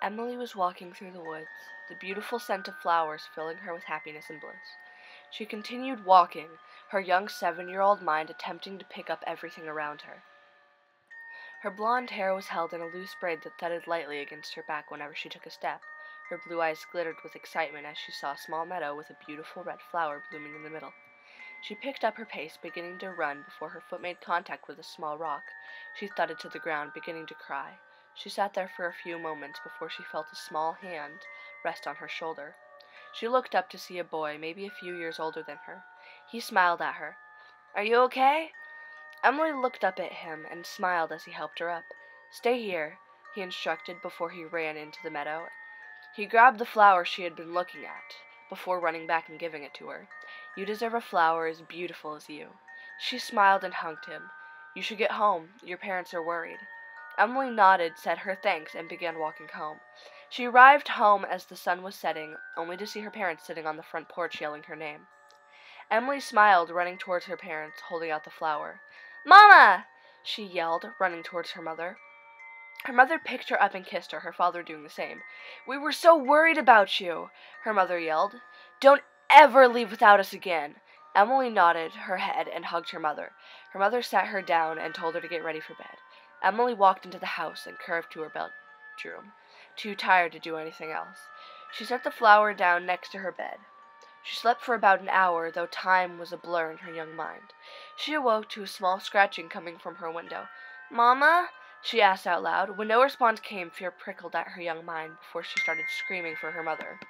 Emily was walking through the woods, the beautiful scent of flowers filling her with happiness and bliss. She continued walking, her young 7-year-old mind attempting to pick up everything around her. Her blonde hair was held in a loose braid that thudded lightly against her back whenever she took a step. Her blue eyes glittered with excitement as she saw a small meadow with a beautiful red flower blooming in the middle. She picked up her pace, beginning to run before her foot made contact with a small rock. She thudded to the ground, beginning to cry. She sat there for a few moments before she felt a small hand rest on her shoulder. She looked up to see a boy, maybe a few years older than her. He smiled at her. "Are you okay?" Emily looked up at him and smiled as he helped her up. "Stay here," he instructed before he ran into the meadow. He grabbed the flower she had been looking at, before running back and giving it to her. "You deserve a flower as beautiful as you." She smiled and hugged him. "You should get home. Your parents are worried." Emily nodded, said her thanks, and began walking home. She arrived home as the sun was setting, only to see her parents sitting on the front porch yelling her name. Emily smiled, running towards her parents, holding out the flower. "Mama!" she yelled, running towards her mother. Her mother picked her up and kissed her, her father doing the same. "We were so worried about you," her mother yelled. "Don't ever leave without us again." Emily nodded her head and hugged her mother. Her mother sat her down and told her to get ready for bed. Emily walked into the house and curved to her bedroom, too tired to do anything else. She set the flower down next to her bed. She slept for about an hour, though time was a blur in her young mind. She awoke to a small scratching coming from her window. "Mama?" she asked out loud. When no response came, fear prickled at her young mind before she started screaming for her mother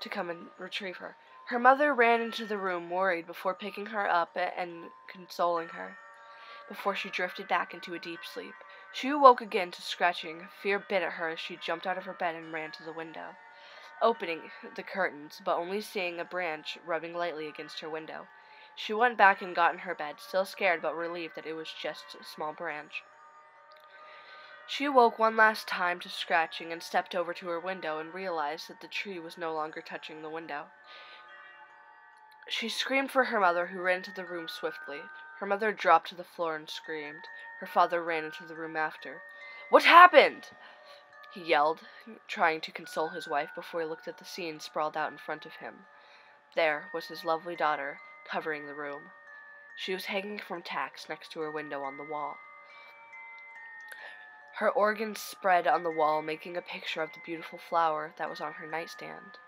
to come and retrieve her. Her mother ran into the room, worried, before picking her up and consoling her, before she drifted back into a deep sleep. She awoke again to scratching. Fear bit at her as she jumped out of her bed and ran to the window, opening the curtains, but only seeing a branch rubbing lightly against her window. She went back and got in her bed, still scared but relieved that it was just a small branch. She awoke one last time to scratching and stepped over to her window and realized that the tree was no longer touching the window. She screamed for her mother, who ran into the room swiftly. Her mother dropped to the floor and screamed. Her father ran into the room after. "What happened?" he yelled, trying to console his wife before he looked at the scene sprawled out in front of him. There was his lovely daughter, covering the room. She was hanging from tacks next to her window on the wall. Her organs spread on the wall, making a picture of the beautiful flower that was on her nightstand.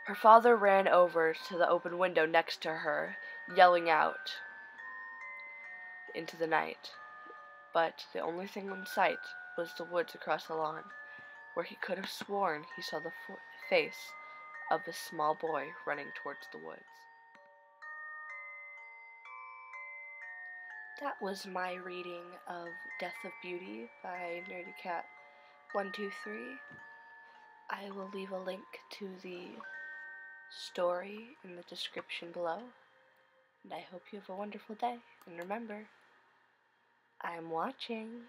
Her father ran over to the open window next to her, yelling out into the night. But the only thing in sight was the woods across the lawn, where he could have sworn he saw the face of a small boy running towards the woods. That was my reading of Death of Beauty by Nerdy Cat 123. I will leave a link to the story in the description below. And I hope you have a wonderful day. And remember, I'm watching.